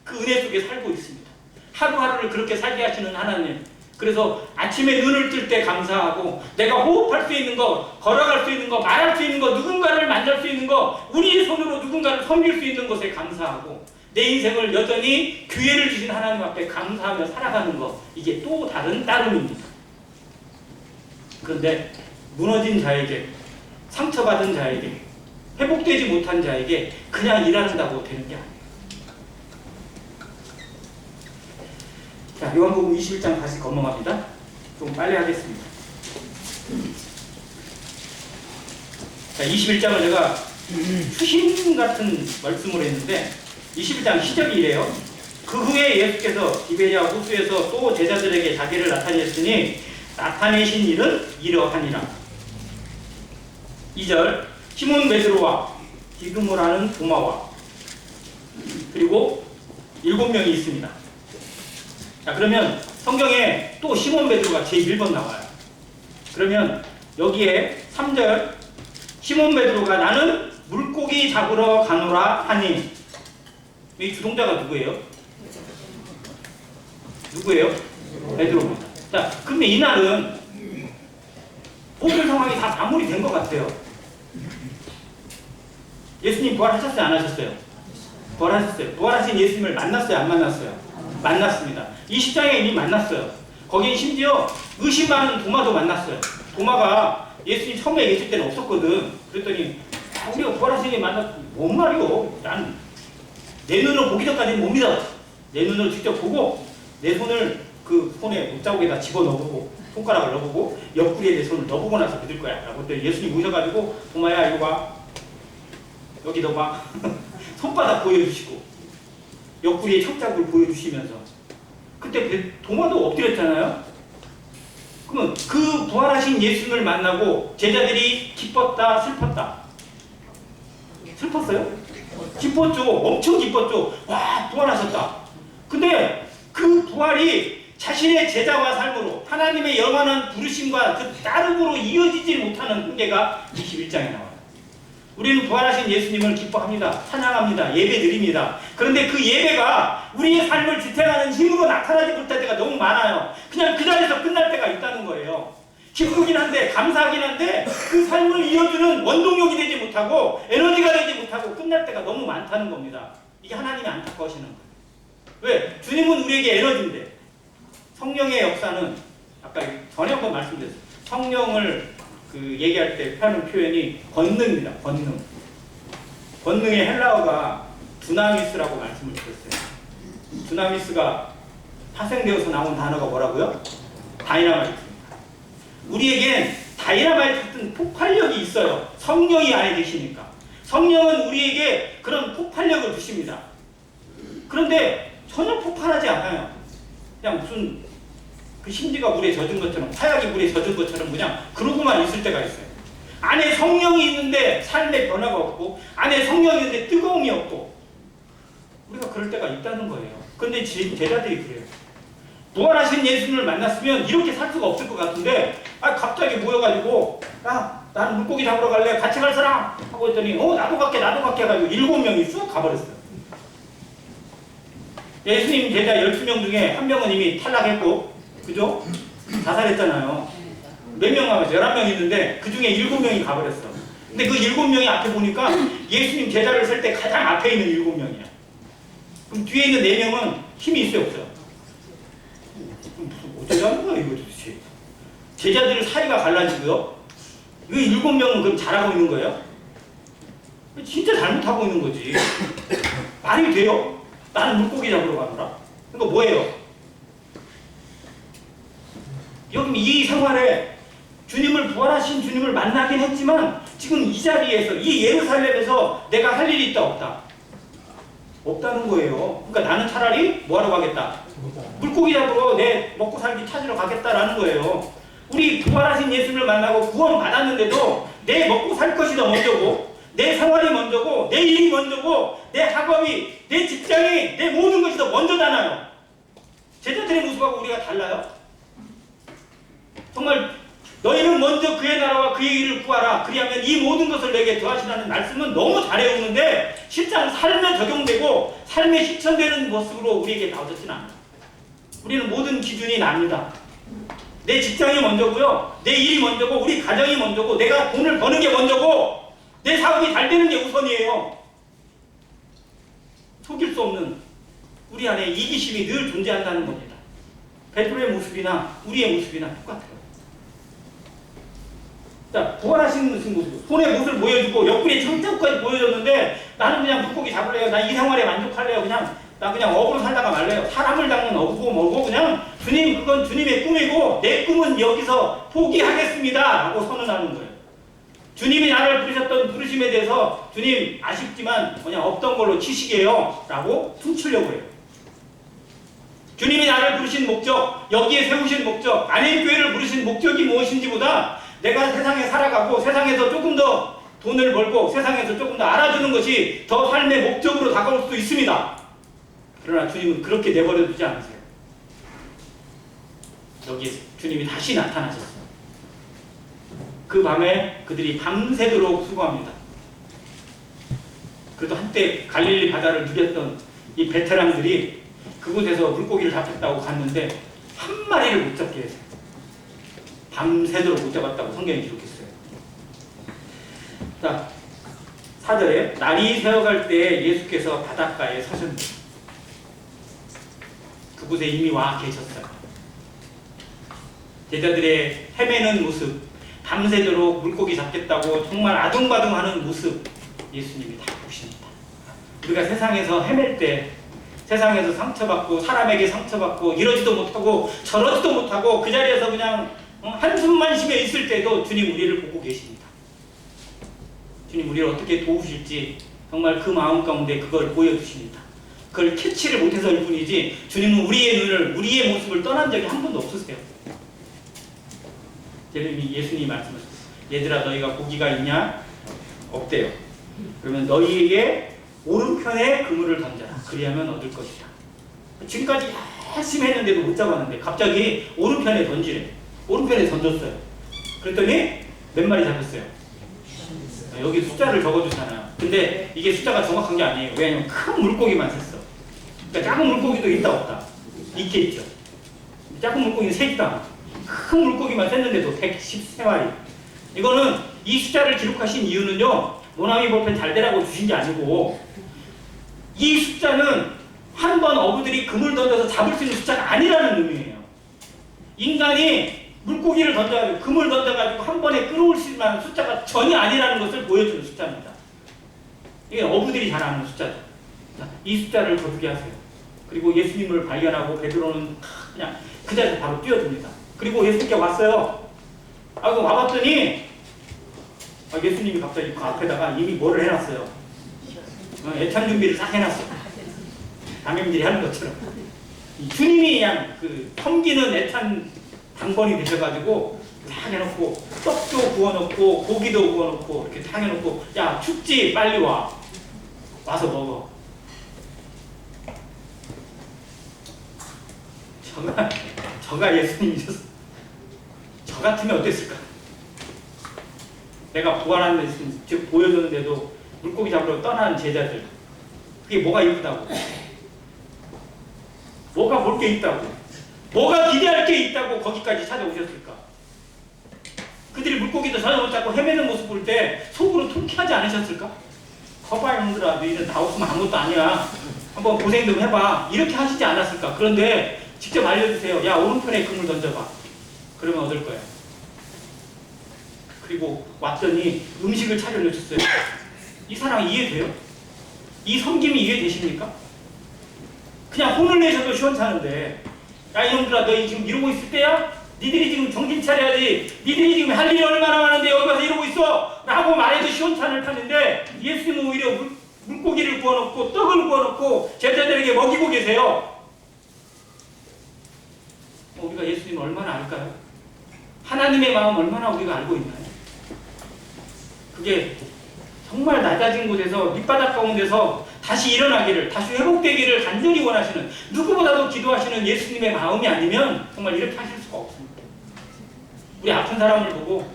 [SPEAKER 1] 그 은혜 속에 살고 있습니다. 하루하루를 그렇게 살게 하시는 하나님. 그래서 아침에 눈을 뜰 때 감사하고 내가 호흡할 수 있는 거, 걸어갈 수 있는 거, 말할 수 있는 거, 누군가를 만날 수 있는 거, 우리의 손으로 누군가를 섬길 수 있는 것에 감사하고 내 인생을 여전히 기회를 주신 하나님 앞에 감사하며 살아가는 거, 이게 또 다른 따름입니다. 그런데 무너진 자에게, 상처받은 자에게, 회복되지 못한 자에게 그냥 일한다고 되는 게 아니에요. 자, 요한복음 21장 다시 건너갑니다. 좀 빨리 하겠습니다. 자, 21장을 제가 추신 같은 말씀을 했는데 21장 시작이 이래요. 그 후에 예수께서 디베랴 호수에서 또 제자들에게 자기를 나타냈으니 나타내신 일은 이러하니라. 2절 시몬 베드로와 디두모를 하는 도마와 그리고 7명이 있습니다. 자, 그러면 성경에 또 시몬 베드로가 제1번 나와요. 그러면 여기에 3절 시몬 베드로가 나는 물고기 잡으러 가노라 하니, 이 주동자가 누구예요? 누구예요? 베드로입니다. 자, 그러면 이날은 모든 상황이 다 마무리된 것 같아요. 예수님 부활하셨어요? 안 하셨어요? 부활하셨어요. 부활하신 예수님을 만났어요? 안 만났어요? 만났습니다. 이 십장에 이미 만났어요. 거기에 심지어 의심하는 도마도 만났어요. 도마가 예수님 처음에 계실 때는 없었거든. 그랬더니 우리가 부활하신 게 만났, 뭔 말이오? 난 내 눈으로 보기 전까지는 못 믿어. 내 눈으로 직접 보고 내 손을 그 손에 옷자국에다 집어넣어보고 손가락을 넣어보고 옆구리에 내 손을 넣어보고 나서 믿을 거야. 라고 했더니 예수님 오셔가지고 도마야 이거 봐. 여기 넣어봐. 손바닥 보여주시고 옆구리에 척자국을 보여주시면서 그때 도마도 엎드렸잖아요. 그러면 그 부활하신 예수님을 만나고 제자들이 기뻤다 슬펐다? 슬펐어요? 기뻤죠. 엄청 기뻤죠. 와, 부활하셨다. 근데 그 부활이 자신의 제자와 삶으로 하나님의 영원한 부르심과 그 따름으로 이어지지 못하는 훈계가 21장에 나와요. 우리는 부활하신 예수님을 기뻐합니다. 찬양합니다. 예배 드립니다. 그런데 그 예배가 우리의 삶을 지탱하는 힘으로 나타나지 못할 때가 너무 많아요. 그냥 그 자리에서 끝날 때가 있다는 거예요. 기쁘긴 한데, 감사하긴 한데 그 삶을 이어주는 원동력이 되지 못하고 에너지가 되지 못하고 끝날 때가 너무 많다는 겁니다. 이게 하나님이 안타까워하시는 거예요. 왜? 주님은 우리에게 에너지인데 성령의 역사는 아까 전에 한번 말씀드렸어요. 성령을 얘기할 때 하는 표현이 권능입니다. 권능. 권능의 헬라어가 두나미스라고 말씀을 드렸어요. 두나미스가 파생되어서 나온 단어가 뭐라고요? 다이나마이트입니다. 우리에겐 다이나마이트 같은 폭발력이 있어요. 성령이 안에 계시니까. 성령은 우리에게 그런 폭발력을 주십니다. 그런데 전혀 폭발하지 않아요. 그냥 무슨 그 심지가 물에 젖은 것처럼, 화약이 물에 젖은 것처럼 그냥 그러고만 있을 때가 있어요. 안에 성령이 있는데 삶의 변화가 없고, 안에 성령이 있는데 뜨거움이 없고, 우리가 그럴 때가 있다는 거예요. 그런데 제자들이 그래요. 부활하신 예수님을 만났으면 이렇게 살 수가 없을 것 같은데, 갑자기 모여가지고, 나는 물고기 잡으러 갈래, 같이 갈 사람? 하고 했더니, 나도 갈게 해가지고 7명이 쑥 가버렸어요. 예수님 제자 12명 중에 한 명은 이미 탈락했고, 그죠? 자살했잖아요. 몇 명 남았어? 11명 있는데 그 중에 7명이 가버렸어. 근데 그 7명이 앞에 보니까 예수님 제자를 셀 때 가장 앞에 있는 7명이야. 그럼 뒤에 있는 4명은 힘이 있어요, 없어요? 무슨 어쩌자는 거야 이거 도대체. 제자들 사이가 갈라지고요. 이 7명은 그럼 잘하고 있는 거예요? 진짜 잘못하고 있는 거지. 말이 돼요? 나는 물고기 잡으러 가노라? 그러니까 뭐예요? 여기 이 생활에 주님을 부활하신 주님을 만나긴 했지만 지금 이 자리에서 이 예루살렘에서 내가 할 일이 있다 없다? 없다는 거예요. 그러니까 나는 차라리 뭐하러 가겠다? 물고기 잡으러 내 먹고 살기 찾으러 가겠다라는 거예요. 우리 부활하신 예수를 만나고 구원 받았는데도 내 먹고 살 것이 더 먼저고, 내 생활이 먼저고, 내 일이 먼저고, 내 학업이, 내 직장이, 내 모든 것이 더 먼저잖아요. 제자들의 모습하고 우리가 달라요? 정말 너희는 먼저 그의 나라와 그의 일을 구하라. 그리하면 이 모든 것을 내게 더하시라는 말씀은 너무 잘 외우는데 실상 삶에 적용되고 삶에 실천되는 모습으로 우리에게 나오지는 않아요. 우리는 모든 기준이 납니다. 내 직장이 먼저고요. 내 일이 먼저고 우리 가정이 먼저고 내가 돈을 버는 게 먼저고 내 사업이 잘 되는 게 우선이에요. 속일 수 없는 우리 안에 이기심이 늘 존재한다는 겁니다. 베드로의 모습이나 우리의 모습이나 똑같아요. 자, 부활하신 무슨 모습? 손에 못을 보여주고 옆구리에 청자국까지 보여줬는데 나는 그냥 물고기 잡을래요. 나 이 생활에 만족할래요. 나 그냥 어부로 살다가 말래요. 사람을 잡는 어부고 뭐고 그냥 주님 그건 주님의 꿈이고 내 꿈은 여기서 포기하겠습니다 라고 선언하는 거예요. 주님이 나를 부르셨던 부르심에 대해서 주님 아쉽지만 그냥 없던 걸로 치시게요 라고 퉁치려고 해요. 주님이 나를 부르신 목적, 여기에 세우신 목적, 안행교회를 부르신 목적이 무엇인지보다 내가 세상에 살아가고 세상에서 조금 더 돈을 벌고 세상에서 조금 더 알아주는 것이 더 삶의 목적으로 다가올 수도 있습니다. 그러나 주님은 그렇게 내버려 두지 않으세요. 여기에 주님이 다시 나타나셨어요. 그 밤에 그들이 밤새도록 수고합니다. 그래도 한때 갈릴리 바다를 누렸던 이 베테랑들이 그곳에서 물고기를 잡혔다고 갔는데 한 마리를 못 잡게 했어요. 밤새도록 못 잡았다고 성경에 기록했어요. 자, 4절에 날이 새어갈 때 예수께서 바닷가에 서셨습니다. 그곳에 이미 와 계셨어요. 제자들의 헤매는 모습, 밤새도록 물고기 잡겠다고 정말 아둥바둥하는 모습 예수님이 다 보십니다. 우리가 세상에서 헤맬 때 세상에서 상처받고 사람에게 상처받고 이러지도 못하고 저러지도 못하고 그 자리에서 그냥 한숨만 쉬며 있을 때도 주님 우리를 보고 계십니다. 주님 우리를 어떻게 도우실지 정말 그 마음 가운데 그걸 보여주십니다. 그걸 캐치를 못해서일 뿐이지 주님은 우리의 눈을 우리의 모습을 떠난 적이 한 번도 없으세요. 예수님이 말씀하셨어요. 얘들아 너희가 고기가 있냐? 없대요. 그러면 너희에게 오른편에 그물을 던져라. 그리하면 얻을 것이다. 지금까지 열심히 했는데도 못 잡았는데 갑자기 오른편에 던지래. 오른편에 던졌어요. 그랬더니 몇 마리 잡혔어요? 여기 숫자를 적어주잖아요. 근데 이게 숫자가 정확한 게 아니에요. 왜냐하면 큰 물고기만 셌어. 그러니까 작은 물고기도 있다 없다? 있겠죠. 작은 물고기는 세 있다. 큰 물고기만 셌는데도 113마리. 이거는 이 숫자를 기록하신 이유는요. 모나미 볼펜 잘 되라고 주신 게 아니고 이 숫자는 한 번 어부들이 그물 던져서 잡을 수 있는 숫자가 아니라는 의미예요. 인간이 물고기를 던져가지고 금을 던져가지고 한 번에 끌어올 수 있는 숫자가 전혀 아니라는 것을 보여주는 숫자입니다. 이게 어부들이 잘 아는 숫자죠. 자, 이 숫자를 거두게 하세요. 그리고 예수님을 발견하고 베드로는 그냥 그 자리에서 바로 뛰어듭니다. 그리고 예수님께 왔어요. 그 와봤더니 예수님이 갑자기 그 앞에다가 이미 뭐를 해놨어요. 애찬 준비를 싹 해놨어요. 담임들이 하는 것처럼. 주님이 그냥 그 섬기는 애찬 당번이 되셔가지고 딱 해놓고 떡도 구워놓고 고기도 구워놓고 이렇게 딱 해놓고 야 춥지 빨리 와서 먹어. 저가 예수님이셨어. 저 같으면 어땠을까? 내가 부활하는 데 즉 보여줬는데도 물고기 잡으러 떠나는 제자들 그게 뭐가 이쁘다고? 뭐가 볼 게 있다고? 뭐가 기대할 게 있다고 거기까지 찾아오셨을까? 그들이 물고기도 전혀 못 잡고 헤매는 모습 볼 때 속으로 통쾌하지 않으셨을까? 거봐 형들아 너희는 나 없으면 아무것도 아니야. 한번 고생 좀 해봐. 이렇게 하시지 않았을까? 그런데 직접 알려주세요. 야 오른편에 그물 던져봐. 그러면 얻을 거야. 그리고 왔더니 음식을 차려주셨어요. 이 사랑 이해돼요? 이 섬김이 이해되십니까? 그냥 혼을 내셔도 시원찮은데 야 이놈들아 너희 지금 이러고 있을 때야? 니들이 지금 정신 차려야지. 니들이 지금 할 일이 얼마나 많은데 여기 와서 이러고 있어 라고 말해도 시원찮을 판인데 예수님은 오히려 물고기를 구워놓고 떡을 구워놓고 제자들에게 먹이고 계세요. 우리가 예수님을 얼마나 알까요? 하나님의 마음 얼마나 우리가 알고 있나요? 그게 정말 낮아진 곳에서 밑바닥 가운데서 다시 일어나기를, 다시 회복되기를 간절히 원하시는, 누구보다도 기도하시는 예수님의 마음이 아니면 정말 이렇게 하실 수가 없습니다. 우리 아픈 사람을 보고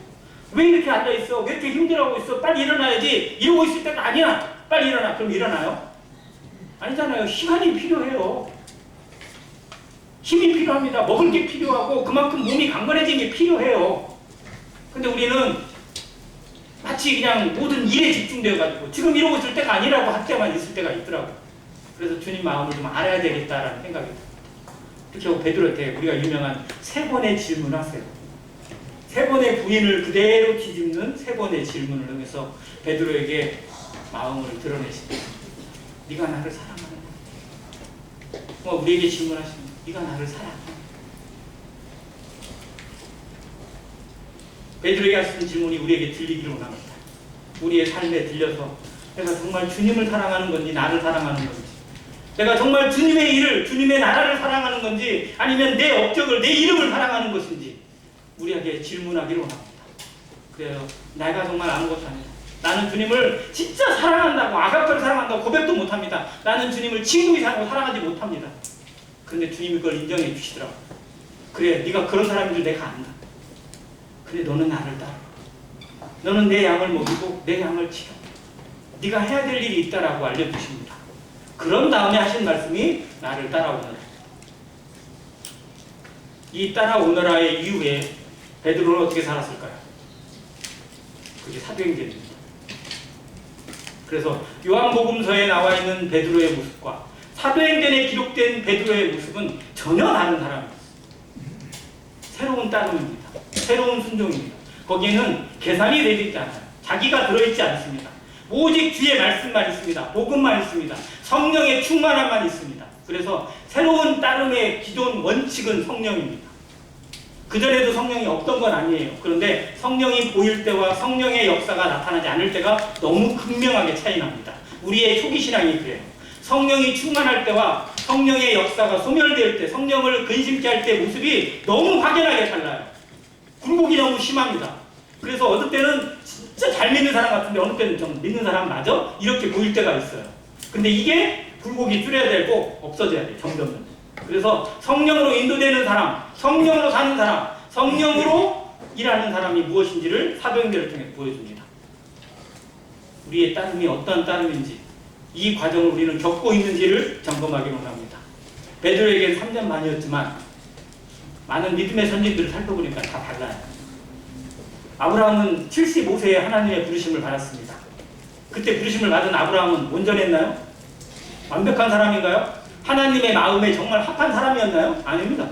[SPEAKER 1] 왜 이렇게 앉아있어? 왜 이렇게 힘들어하고 있어? 빨리 일어나야지. 이러고 있을 때가 아니야. 빨리 일어나. 그럼 일어나요? 아니잖아요. 시간이 필요해요. 힘이 필요합니다. 먹을 게 필요하고 그만큼 몸이 강건해진 게 필요해요. 근데 우리는 마치 그냥 모든 일에 집중되어가지고 지금 이러고 있을 때가 아니라고 할 때만 있을 때가 있더라고요. 그래서 주님 마음을 좀 알아야 되겠다라는 생각이 듭니다. 이렇게 하고 베드로한테 우리가 유명한 3번의 질문하세요. 3번의 부인을 그대로 뒤집는 3번의 질문을 통해서 베드로에게 마음을 드러내십니다. 네가 나를 사랑하는 거야. 우리에게 질문하십니다. 네가 나를 사랑하는 거야. 베드로에게 하시는 질문이 우리에게 들리기를 원합니다. 우리의 삶에 들려서 내가 정말 주님을 사랑하는 건지 나를 사랑하는 건지, 내가 정말 주님의 일을, 주님의 나라를 사랑하는 건지, 아니면 내 업적을, 내 이름을 사랑하는 것인지 우리에게 질문하기를 원합니다. 그래요. 내가 정말 아무것도 아니다. 나는 주님을 진짜 사랑한다고, 아가페를 사랑한다고 고백도 못합니다. 나는 주님을 친구 이상으로 사랑하지 못합니다. 그런데 주님이 그걸 인정해 주시더라고요. 그래, 네가 그런 사람인 줄 내가 안다. 근데 너는 나를 따라. 너는 내 양을 먹이고 내 양을 지켜. 네가 해야 될 일이 있다라고 알려주십니다. 그런 다음에 하신 말씀이 나를 따라오너라. 이 따라오너라의 이후에 베드로는 어떻게 살았을까요? 그게 사도행전입니다. 그래서 요한복음서에 나와 있는 베드로의 모습과 사도행전에 기록된 베드로의 모습은 전혀 다른 사람입니다. 새로운 따름입니다. 새로운 순종입니다. 거기에는 계산이 되지 않아요. 자기가 들어있지 않습니다. 오직 주의 말씀만 있습니다. 복음만 있습니다. 성령의 충만함만 있습니다. 그래서 새로운 따름의 기존 원칙은 성령입니다. 그전에도 성령이 없던 건 아니에요. 그런데 성령이 보일 때와 성령의 역사가 나타나지 않을 때가 너무 극명하게 차이 납니다. 우리의 초기 신앙이 그래요. 성령이 충만할 때와 성령의 역사가 소멸될 때, 성령을 근심케 할 때 모습이 너무 확연하게 달라요. 굴곡이 너무 심합니다. 그래서 어느 때는 진짜 잘 믿는 사람 같은데 어느 때는 좀 믿는 사람 맞아? 이렇게 보일 때가 있어요. 근데 이게 굴곡이 줄여야 되고 없어져야 돼요. 점점. 그래서 성령으로 인도되는 사람, 성령으로 사는 사람, 성령으로 일하는 사람이 무엇인지를 사도행전을 통해 보여줍니다. 우리의 따름이 어떠한 따름인지, 이 과정을 우리는 겪고 있는지를 점검하기로 합니다. 베드로에게는 3년 만이었지만 많은 믿음의 선진들을 살펴보니까 다 달라요. 아브라함은 75세에 하나님의 부르심을 받았습니다. 그때 부르심을 받은 아브라함은 온전했나요? 완벽한 사람인가요? 하나님의 마음에 정말 합한 사람이었나요? 아닙니다.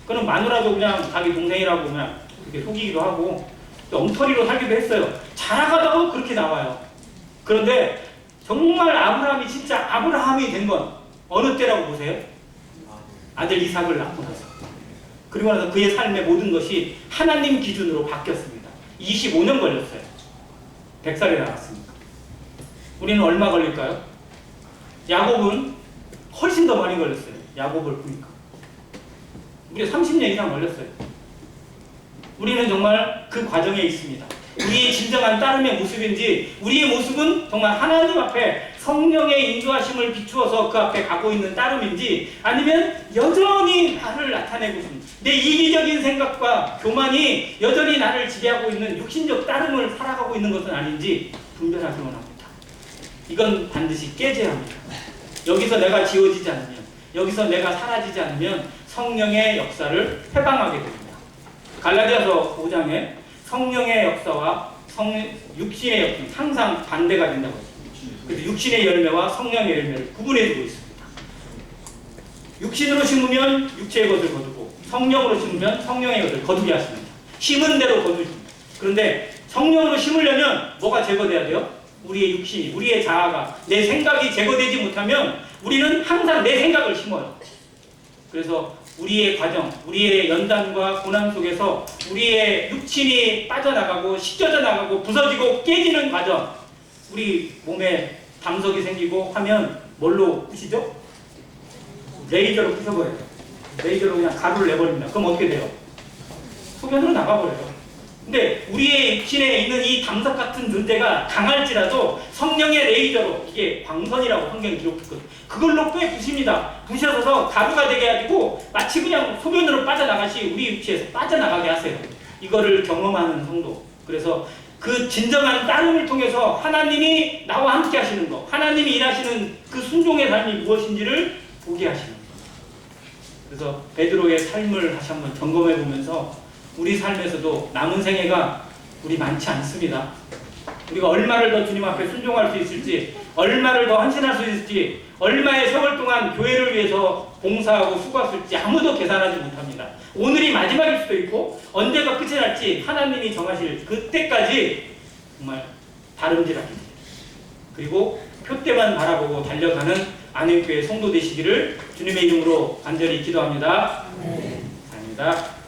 [SPEAKER 1] 그는 마누라도 그냥 자기 동생이라고 그냥 그렇게 속이기도 하고 또 엉터리로 살기도 했어요. 자라가다가 그렇게 나와요. 그런데 정말 아브라함이 진짜 아브라함이 된 건 어느 때라고 보세요? 아들 이삭을 낳고 나서. 그리고 나서 그의 삶의 모든 것이 하나님 기준으로 바뀌었습니다. 25년 걸렸어요. 100살에 나왔습니다. 우리는 얼마 걸릴까요? 야곱은 훨씬 더 많이 걸렸어요. 야곱을 보니까. 우리가 30년 이상 걸렸어요. 우리는 정말 그 과정에 있습니다. 우리의 진정한 따름의 모습인지, 우리의 모습은 정말 하나님 앞에 성령의 인도하심을 비추어서 그 앞에 가고 있는 따름인지, 아니면 여전히 나를 나타내고 있는 내 이기적인 생각과 교만이 여전히 나를 지배하고 있는 육신적 따름을 살아가고 있는 것은 아닌지 분별하기 원합니다. 이건 반드시 깨져야 합니다. 여기서 내가 지워지지 않으면, 여기서 내가 사라지지 않으면 성령의 역사를 해방하게 됩니다. 갈라디아서 5장에 성령의 역사와 육신의 역사는 항상 반대가 된다고 했습니다. 그래서 육신의 열매와 성령의 열매를 구분해두고 있습니다. 육신으로 심으면 육체의 것을 거두고, 성령으로 심으면 성령의 것을 거두게 하십니다. 심은 대로 거두십니다. 그런데 성령으로 심으려면 뭐가 제거돼야 돼요? 우리의 육신이, 우리의 자아가, 내 생각이 제거되지 못하면 우리는 항상 내 생각을 심어요. 그래서 우리의 과정, 우리의 연단과 고난 속에서 우리의 육신이 빠져나가고 씻겨져 나가고 부서지고 깨지는 과정, 우리 몸에 담석이 생기고 하면 뭘로 푸시죠? 레이저로 푸셔버려요. 레이저로 그냥 가루를 내버립니다. 그럼 어떻게 돼요? 소변으로 나가버려요. 근데 우리의 신에 있는 이 담석 같은 존재가 강할지라도 성령의 레이저로, 이게 광선이라고 성경이 기록했거든요. 그걸로 꽤 부십니다. 부셔서 가루가 되게 해가지고 마치 그냥 소변으로 빠져나가시 우리 육체에서 빠져나가게 하세요. 이거를 경험하는 성도. 그래서 그 진정한 따름을 통해서 하나님이 나와 함께 하시는 거, 하나님이 일하시는 그 순종의 삶이 무엇인지를 보게 하시는 거. 그래서 베드로의 삶을 다시 한번 점검해 보면서 우리 삶에서도 남은 생애가 우리 많지 않습니다. 우리가 얼마를 더 주님 앞에 순종할 수 있을지, 얼마를 더 헌신할 수 있을지, 얼마의 세월 동안 교회를 위해서 봉사하고 수고했을지 아무도 계산하지 못합니다. 오늘이 마지막일 수도 있고 언제가 끝이 날지 하나님이 정하실 그때까지 정말 다름질합니다. 그리고 표대만 바라보고 달려가는 안흥교회 성도 되시기를 주님의 이름으로 간절히 기도합니다. 감사합니다.